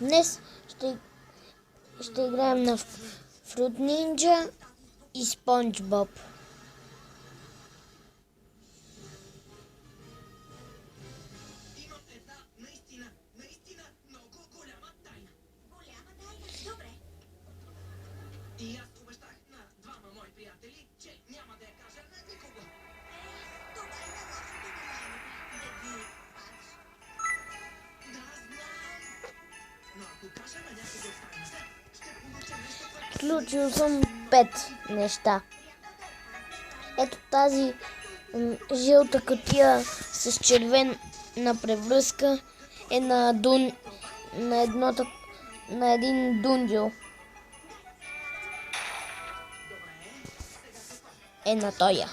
Днес ще играем на Fruit Ninja и SpongeBob. И аз обещах на двама мои приятели, че няма да я кажа на никого. Това е лошото желание, да ги пазиш. Да, знам. Но ако кажа на някого от тайната, ще получа нещо, което... Включил съм 5 неща. Ето тази жълта кутия с червена превръзка е на един дундил. Е на тоя.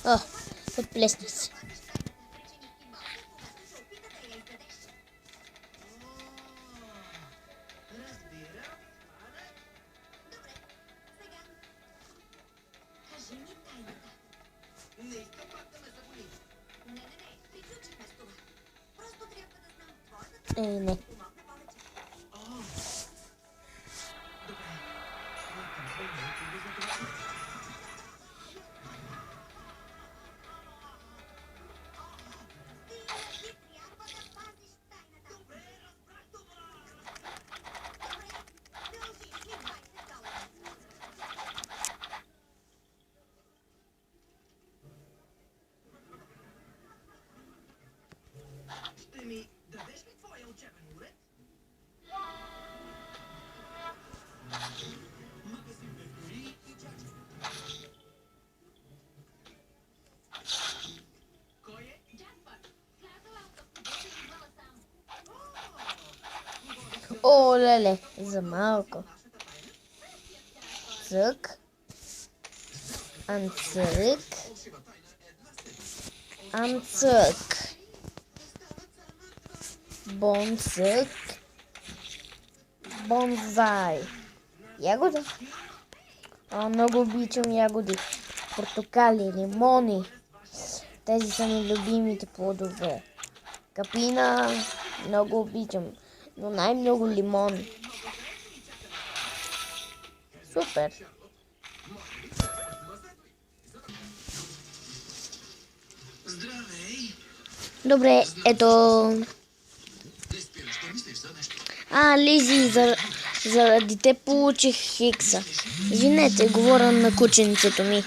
О, отплесна се. Не искам пак да ме заболи. Не, приключихме с това. Просто трябва да знам твоята Не. помогне повече. Добре. Нека направим приблизно това. Ти трябва да пазиш тайната. Добре, разбрах това. Добре, дължи си $20. Ще ми дадеш ли твоя учебен уред? Магазин без гори и чачи. Кой е? Джакпот. Казала автоподобен и двама само. О, леле, за малко. Цък. Анцък. Анцък. Бонцък. Бонзай. Ягода. Много обичам ягоди. Портокали, лимони. Тези са ми любимите плодове. Капина. Много обичам. Но най-много лимон. Супер. Здравей! Добре, ето. Не спираш да мислиш за нещо. Лизи, заради те получих хикса. Извинете, говоря на кученцето ми.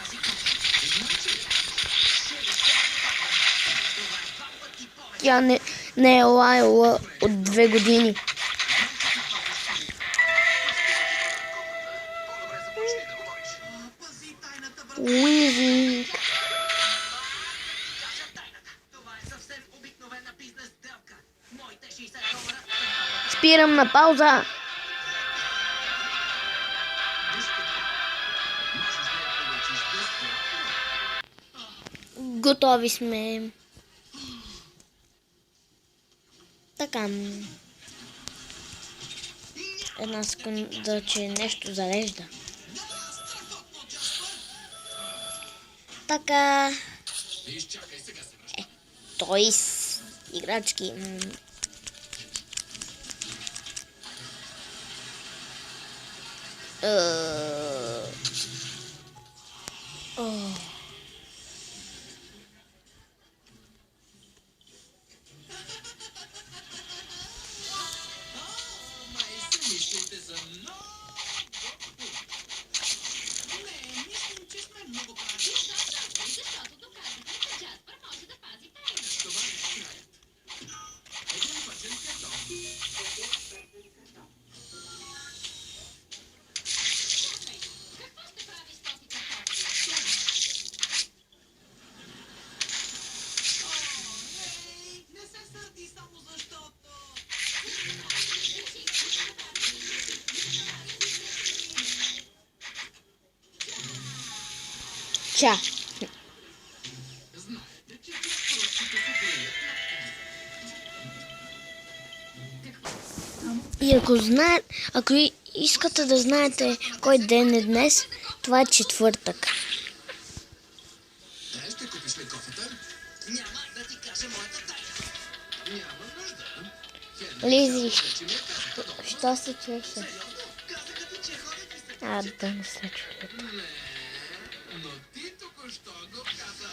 Тя не е лаяла от 2 години. По-добре започни да говориш. Пази тайната върху. Уизи. Кажа тайната. Това е съвсем обикновена бизнес сделка. Моите $60. Спирам на пауза. Готови сме. Така. Една секунда, че нещо зарежда. Така. Изчакай, сега се връща. Тойс. Играчки. Май се мислите за много. Не, мислим, че сме много прави. Защото доказахме, че Джаспър може да пази тайна. Това е краят. Един пътен картон. Ча. И ако искате да знаете кой ден е днес, това е четвъртък. Ще купиш ли кофата? Няма да ти кажа моята тайна. Няма нужда. Лизи, Вече ми я каза. що се чеше? Казаха ти, че ходят и се... Да не се чули. Не, но ти току-що го каза.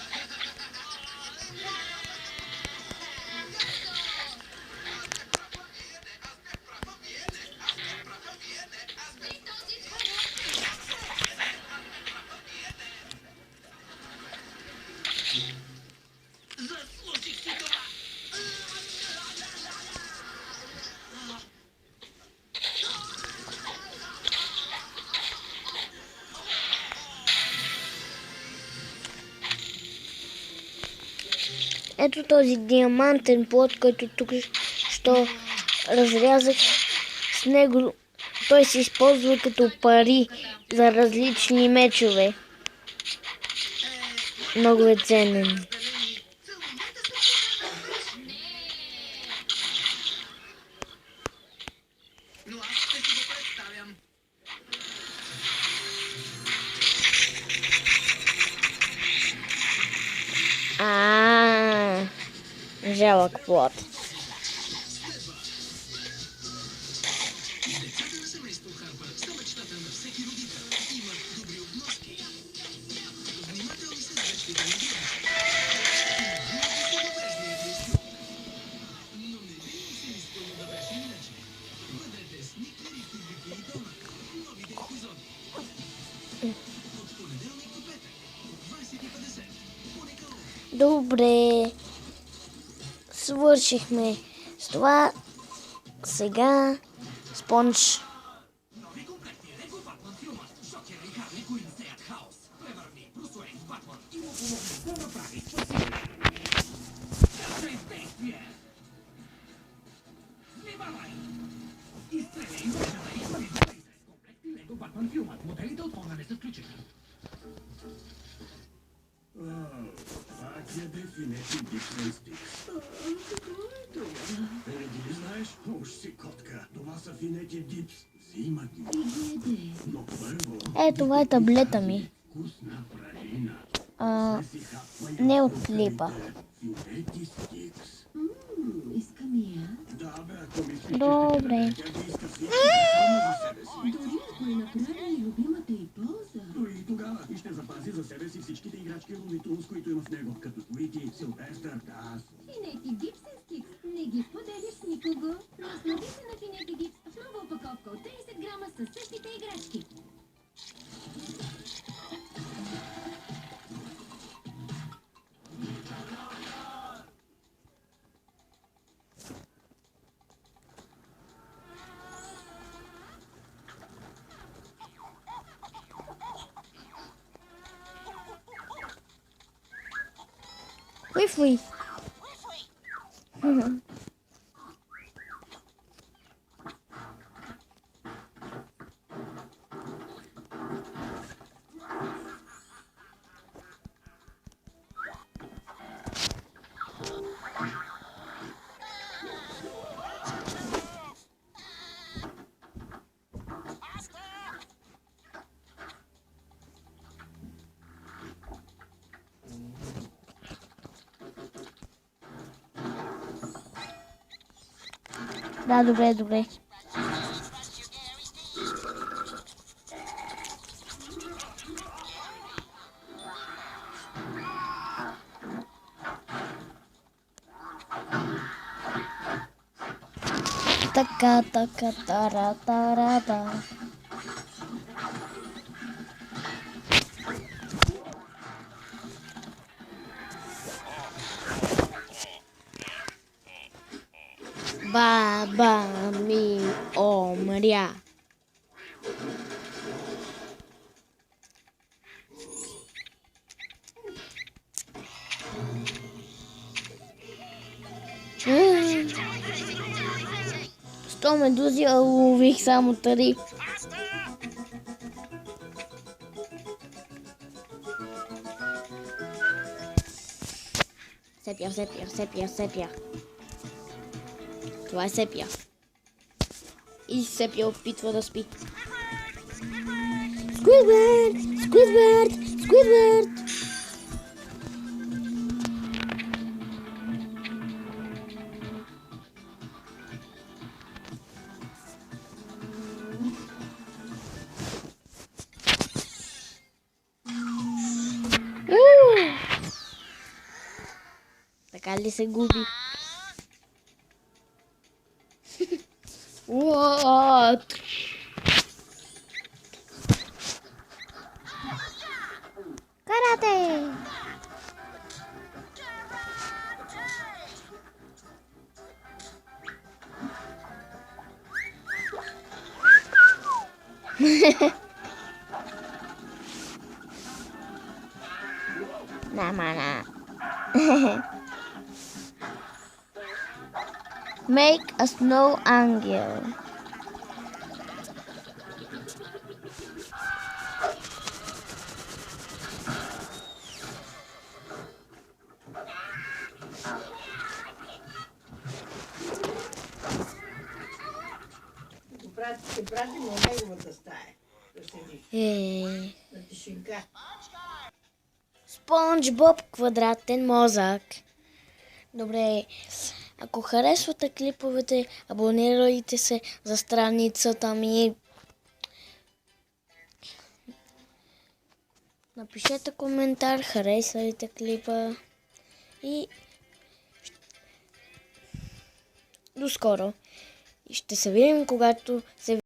Заслужих си това. Ето този диамантен плод, който тук що разрязах. С него той се използва като пари за различни мечове. Много е ценен. Но аз ще си го представям. Жалък плод. Децата на семейство Харпър са мечтата на всеки родител. Имат добри обноски. Внимателни са с вещите на винаги. Винаги са добежни и близки. Но не би им се искало да беше иначе. Бъдете с Никери, Кубрики и Дома. Новите епизоди. От понеделник до петък. 20:50. По Никелодеон. Добре. Свършихме с това. Сега Спонж. Нови комплекти Лего Батман филма. Шокер и Харли Куин сеят хаос. Превърни Брус Уейн в Батман и му помогне да направи спасение. Качай в действие! Внимавай! Изстреляй мрежата и пари за призе. Комплекти Лего Батман филмът. Моделите от фона не са включени. Пак яде финети Диксен Стикс. Не ги знаеш? Уж си котка. Това са финети Дипс. Взимат ги. Но първо... Това е таблета ми. Вкусна пралина. Не от клипа. Финети Стикс. Искам и аз. Да, бе, ако мислиш, Добре. че тя ги иска всички само за себе си. Дори ако е направи любимата и полза. Дори тогава и ще запази за себе си всичките играчки Лунитунс, които има в него, като Уити, Силвестър, Таз. Финети Дипсен Стикс. Не ги поделиш с никого. Наслади се на Финети Дипс в нова опаковка от 30 грама със същите играчки. Уи-фуи. Да, добре, добре. Така, тара. Баба ми умря. Сто медузи, а лових само 3. Сепия, сепия, сепия, сепия. Това е сепия. И сепия опитва да спи. Сквидвард! Сквидвард! Сквидвард! Така ли се губи? What? Карате! Намана. Make a snow angel. Ще пратим на неговата стая. Да седи на тишинка. Спонж Боб квадратен мозък. Добре, ако харесвате клиповете, абонирайте се за страницата ми. Напишете коментар, харесайте клипа и до скоро. И ще се видим, когато се